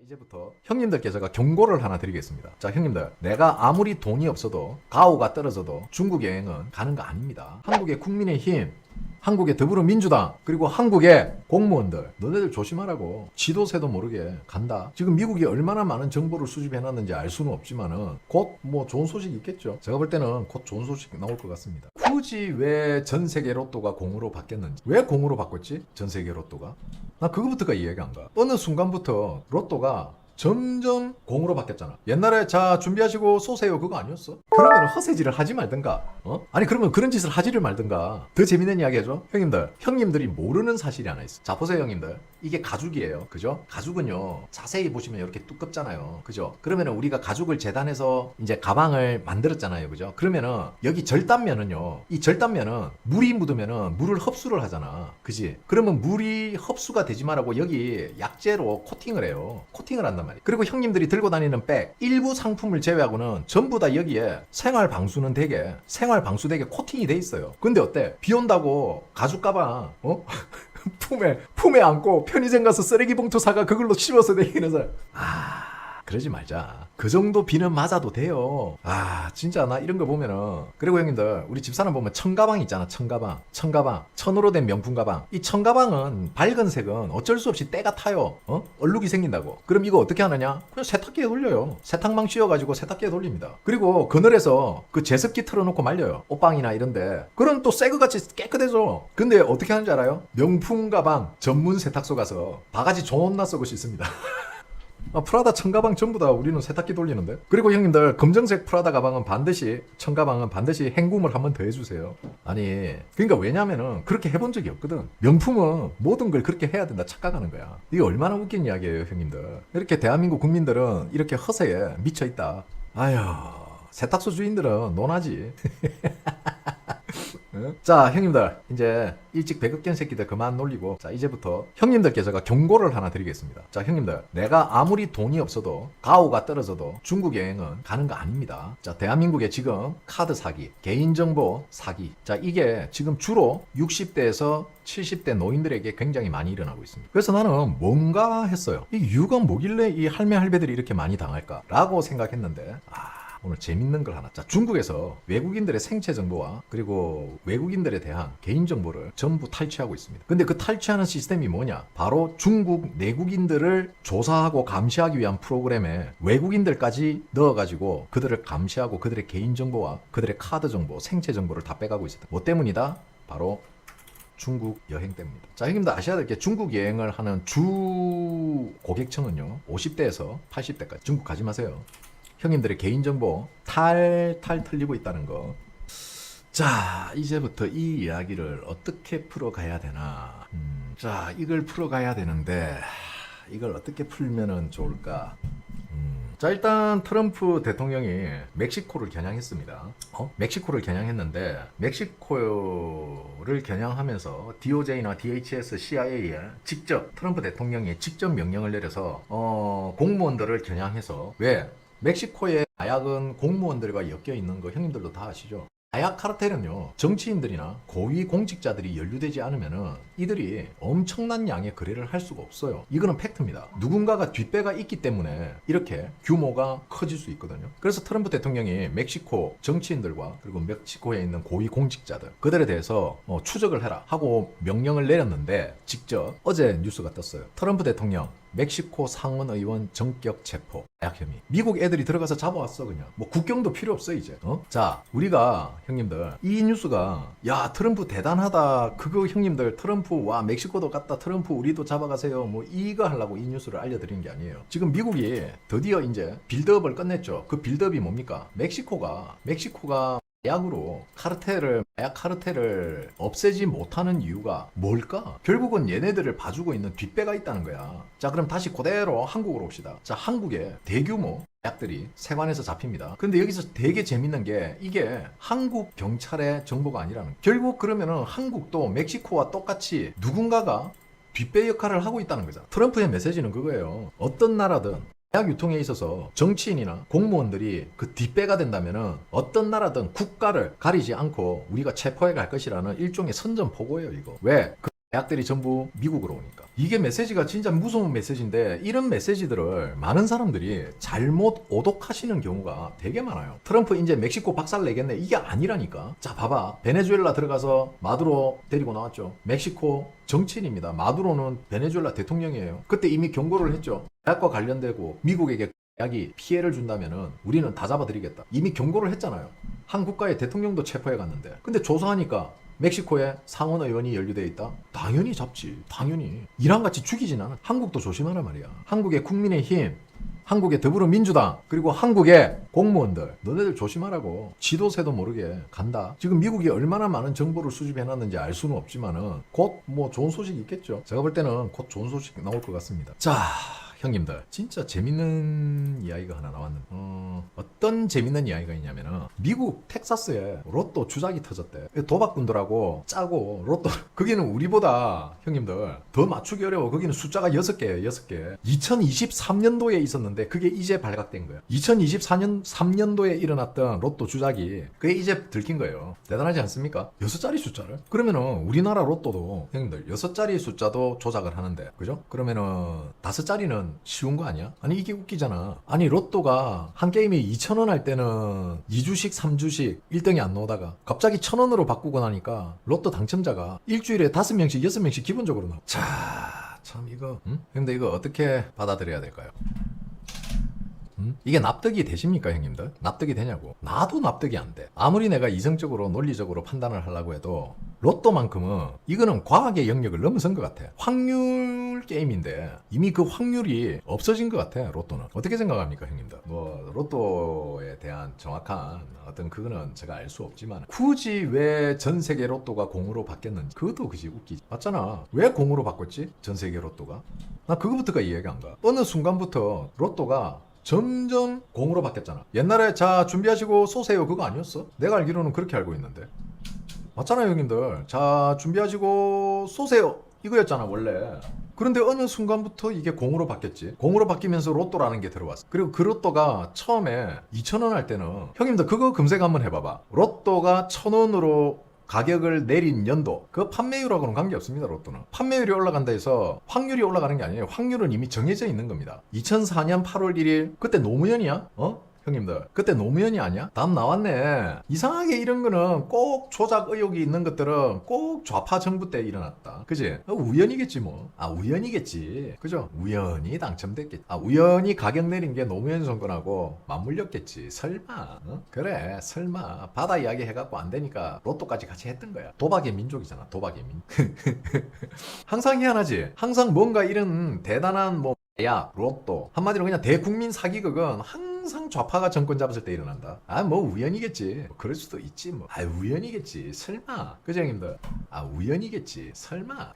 이제부터 형님들께 제가 경고를 하나 드리겠습니다. 자, 형님들, 내가 아무리 돈이 없어도 가오가 떨어져도 중국 여행은 가는 거 아닙니다. 한국의 국민의힘, 한국의 더불어민주당, 그리고 한국의 공무원들, 너네들 조심하라고. 지도새도 모르게 간다. 지금 미국이 얼마나 많은 정보를 수집해놨는지 알 수는 없지만은 곧 뭐 좋은 소식이 있겠죠. 제가 볼 때는 곧 좋은 소식 나올 것 같습니다. 굳이 왜 전 세계 로또가 공으로 바뀌었는지, 왜 공으로 바꿨지? 전 세계 로또가? 나 그거부터가 이해가 안 가. 어느 순간부터 로또가 점점 공으로 바뀌었잖아. 옛날에 자 준비하시고 쏘세요 그거 아니었어? 그러면 허세질을 하지 말든가. 아니 그러면 그런 짓을 하지를 말든가. 더 재밌는 이야기 해줘. 형님들이 모르는 사실이 하나 있어. 자 보세요 형님들, 이게 가죽이에요. 그죠? 가죽은요 자세히 보시면 이렇게 두껍잖아요. 그죠? 그러면은 우리가 가죽을 재단해서 이제 가방을 만들었잖아요. 그죠? 그러면은 여기 절단면은요, 이 절단면은 물이 묻으면은 물을 흡수를 하잖아. 그지? 그러면 물이 흡수가 되지 말라고 여기 약재로 코팅을 해요. 코팅을 한단 말이야. 그리고 형님들이 들고 다니는 백 일부 상품을 제외하고는 전부 다 여기에 생활 방수는 되게 코팅이 돼 있어요. 근데 어때? 비 온다고 가죽 가방 품에 안고 편의점 가서 쓰레기 봉투 사가 그걸로 씹어서 다니는 사람. 그러지 말자. 그 정도 비는 맞아도 돼요. 진짜 나 이런 거 보면은. 그리고 형님들, 우리 집사람 보면 청가방 있잖아. 청가방. 천으로 된 명품 가방. 이 청가방은 밝은 색은 어쩔 수 없이 때가 타요. 얼룩이 생긴다고. 그럼 이거 어떻게 하느냐? 그냥 세탁기에 돌려요. 세탁망 씌워가지고 세탁기에 돌립니다. 그리고 그늘에서 그 제습기 틀어놓고 말려요. 옷방이나 이런데. 그럼 또 새 거 같이 깨끗해져. 근데 어떻게 하는지 알아요? 명품 가방 전문 세탁소 가서 바가지 존나 쓰고 싶습니다. 프라다 청가방 전부 다 우리는 세탁기 돌리는데. 그리고 형님들, 검정색 프라다 가방은 청가방은 반드시 헹굼을 한 번 더 해주세요. 아니 그러니까 왜냐면은 그렇게 해본 적이 없거든. 명품은 모든 걸 그렇게 해야 된다 착각하는 거야. 이게 얼마나 웃긴 이야기예요 형님들. 이렇게 대한민국 국민들은 이렇게 허세에 미쳐있다. 아휴, 세탁소 주인들은 논하지. 자 형님들, 이제 일찍 배급견 새끼들 그만 놀리고, 자 이제부터 형님들께 제가 경고를 하나 드리겠습니다. 자 형님들, 내가 아무리 돈이 없어도 가오가 떨어져도 중국 여행은 가는 거 아닙니다. 자 대한민국에 지금 카드 사기, 개인정보 사기, 자 이게 지금 주로 60대에서 70대 노인들에게 굉장히 많이 일어나고 있습니다. 그래서 나는 뭔가 했어요. 이 이유가 뭐길래 이 할매 할배들이 이렇게 많이 당할까 라고 생각했는데, 오늘 재밌는 걸 하나. 자, 중국에서 외국인들의 생체 정보와 그리고 외국인들에 대한 개인 정보를 전부 탈취하고 있습니다. 근데 그 탈취하는 시스템이 뭐냐? 바로 중국 내국인들을 조사하고 감시하기 위한 프로그램에 외국인들까지 넣어가지고 그들을 감시하고 그들의 개인 정보와 그들의 카드 정보, 생체 정보를 다 빼가고 있습니다. 뭐 때문이다? 바로 중국 여행 때문입니다. 자, 형님들 아셔야 될 게, 중국 여행을 하는 주 고객층은요 50대에서 80대까지. 중국 가지 마세요. 형님들의 개인정보 탈탈 털리고 있다는 거. 자, 이제부터 이 이야기를 어떻게 풀어가야 되나. 자, 이걸 풀어가야 되는데 이걸 어떻게 풀면은 좋을까. 자, 일단 트럼프 대통령이 멕시코를 겨냥했습니다. 멕시코를 겨냥했는데, 멕시코를 겨냥하면서 DOJ나 DHS, CIA에 직접 트럼프 대통령이 직접 명령을 내려서 공무원들을 겨냥해서, 왜? 멕시코의 마약은 공무원들과 엮여 있는 거 형님들도 다 아시죠? 마약 카르텔은요, 정치인들이나 고위 공직자들이 연루되지 않으면은 이들이 엄청난 양의 거래를 할 수가 없어요. 이거는 팩트입니다. 누군가가 뒷배가 있기 때문에 이렇게 규모가 커질 수 있거든요. 그래서 트럼프 대통령이 멕시코 정치인들과 그리고 멕시코에 있는 고위 공직자들, 그들에 대해서 추적을 해라 하고 명령을 내렸는데, 직접 어제 뉴스가 떴어요. 트럼프 대통령 멕시코 상원 의원 전격 체포, 마약 혐의. 미국 애들이 들어가서 잡아왔어. 그냥 뭐 국경도 필요 없어 이제. 자, 우리가 형님들, 이 뉴스가 야 트럼프 대단하다, 그거 형님들 트럼프 와 멕시코도 갔다, 트럼프 우리도 잡아가세요, 뭐 이거 하려고 이 뉴스를 알려드린 게 아니에요. 지금 미국이 드디어 이제 빌드업을 끝냈죠. 그 빌드업이 뭡니까? 멕시코가 마약 카르텔을 없애지 못하는 이유가 뭘까? 결국은 얘네들을 봐주고 있는 뒷배가 있다는 거야. 자, 그럼 다시 그대로 한국으로 옵시다. 자, 한국에 대규모 마약들이 세관에서 잡힙니다. 근데 여기서 되게 재밌는 게, 이게 한국 경찰의 정보가 아니라는 거야. 결국 그러면은 한국도 멕시코와 똑같이 누군가가 뒷배 역할을 하고 있다는 거잖아. 트럼프의 메시지는 그거예요. 어떤 나라든 마약 유통에 있어서 정치인이나 공무원들이 그 뒷배가 된다면은 어떤 나라든 국가를 가리지 않고 우리가 체포해 갈 것이라는 일종의 선전포고예요, 이거. 왜? 대학들이 전부 미국으로 오니까. 이게 메시지가 진짜 무서운 메시지인데 이런 메시지들을 많은 사람들이 잘못 오독하시는 경우가 되게 많아요. 트럼프 이제 멕시코 박살 내겠네. 이게 아니라니까. 자, 봐봐. 베네수엘라 들어가서 마두로 데리고 나왔죠. 멕시코 정치인입니다. 마두로는 베네수엘라 대통령이에요. 그때 이미 경고를 했죠. 대학과 관련되고 미국에게 약이 피해를 준다면은 우리는 다 잡아드리겠다. 이미 경고를 했잖아요. 한 국가의 대통령도 체포해 갔는데. 근데 조사하니까 멕시코에 상원 의원이 연루되어 있다? 당연히 잡지. 당연히. 이란같이 죽이진 않아. 한국도 조심하란 말이야. 한국의 국민의힘, 한국의 더불어민주당, 그리고 한국의 공무원들, 너네들 조심하라고. 지도새도 모르게 간다. 지금 미국이 얼마나 많은 정보를 수집해놨는지 알 수는 없지만은 곧 뭐 좋은 소식이 있겠죠. 제가 볼 때는 곧 좋은 소식 나올 것 같습니다. 자, 형님들, 진짜 재밌는 이야기가 하나 나왔는데 어떤 재밌는 이야기가 있냐면은 미국 텍사스에 로또 주작이 터졌대. 도박꾼들하고 짜고 로또 거기는 우리보다 형님들 더 맞추기 어려워. 거기는 숫자가 6개예요. 6개. 2023년도에 있었는데 그게 이제 발각된 거야. 2024년도에 일어났던 로또 주작이 그게 이제 들킨 거예요. 대단하지 않습니까? 6자리 숫자를. 그러면은 우리나라 로또도 형님들 6자리 숫자도 조작을 하는데, 그죠? 그러면은 5자리는 쉬운 거 아니야? 아니 이게 웃기잖아. 아니 로또가 한 게임이 2,000원 할 때는 2주씩 3주씩 1등이 안 나오다가 갑자기 1,000원으로 바꾸고 나니까 로또 당첨자가 일주일에 5명씩 6명씩 기본적으로 나와. 자, 참 이거 근데 이거 어떻게 받아들여야 될까요? 이게 납득이 되십니까, 형님들? 납득이 되냐고. 나도 납득이 안 돼. 아무리 내가 이성적으로 논리적으로 판단을 하려고 해도 로또만큼은 이거는 과학의 영역을 넘어선 것 같아. 확률 게임인데 이미 그 확률이 없어진 것 같아. 로또는. 어떻게 생각합니까, 형님들? 뭐 로또에 대한 정확한 어떤 그거는 제가 알 수 없지만 굳이 왜 전 세계 로또가 공으로 바뀌었는지 그것도 그지 웃기지. 맞잖아. 왜 공으로 바꿨지? 전 세계 로또가. 나 그거부터가 이해가 안 가. 어느 순간부터 로또가 점점 공으로 바뀌었잖아. 옛날에 자 준비하시고 쏘세요 그거 아니었어? 내가 알기로는 그렇게 알고 있는데. 맞잖아요, 형님들. 자 준비하시고 쏘세요 이거였잖아 원래. 그런데 어느 순간부터 이게 공으로 바뀌었지. 공으로 바뀌면서 로또라는 게 들어왔어. 그리고 그 로또가 처음에 2,000원 할 때는 형님들 그거 검색 한번 해봐봐. 로또가 1,000원으로 가격을 내린 연도, 그 판매율하고는 관계없습니다. 로또는 판매율이 올라간다 해서 확률이 올라가는 게 아니에요. 확률은 이미 정해져 있는 겁니다. 2004년 8월 1일 그때 노무현이야? 형님들 그때 노무현이 아니야? 답 나왔네. 이상하게 이런 거는 꼭 조작 의혹이 있는 것들은 꼭 좌파 정부 때 일어났다. 그지? 우연이겠지 뭐. 아 우연이겠지. 그죠? 우연히 당첨됐겠지. 아 우연히 가격 내린 게 노무현 정권하고 맞물렸겠지. 설마. 그래 설마. 바다 이야기 해갖고 안 되니까 로또까지 같이 했던 거야. 도박의 민족이잖아. 도박의 민족. 항상 희한하지. 항상 뭔가 이런 대단한 뭐 야, 로또. 한마디로 그냥 대국민 사기극은 항상 좌파가 정권 잡았을 때 일어난다. 아, 뭐 우연이겠지. 뭐 그럴 수도 있지 뭐. 아, 우연이겠지. 설마. 그죠, 형님들? 아, 우연이겠지. 설마.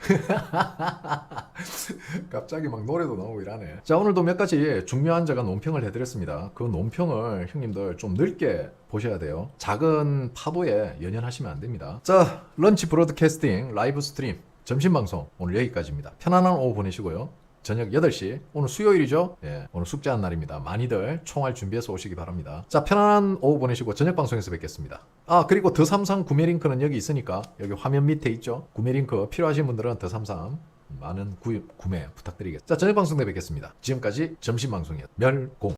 갑자기 막 노래도 나오고 이러네. 자, 오늘도 몇 가지 중요한 제가 논평을 해드렸습니다. 그 논평을 형님들 좀 넓게 보셔야 돼요. 작은 파도에 연연하시면 안 됩니다. 자, 런치 브로드캐스팅 라이브 스트림 점심방송 오늘 여기까지입니다. 편안한 오후 보내시고요. 저녁 8시 오늘 수요일이죠. 예, 오늘 숙제한 날입니다. 많이들 총알 준비해서 오시기 바랍니다. 자, 편안한 오후 보내시고 저녁 방송에서 뵙겠습니다. 아, 그리고 더 삼삼 구매 링크는 여기 있으니까 여기 화면 밑에 있죠. 구매 링크 필요하신 분들은 더 삼삼 많은 구매 부탁드리겠습니다. 자, 저녁 방송 때 뵙겠습니다. 지금까지 점심 방송이었습니다. 멸공.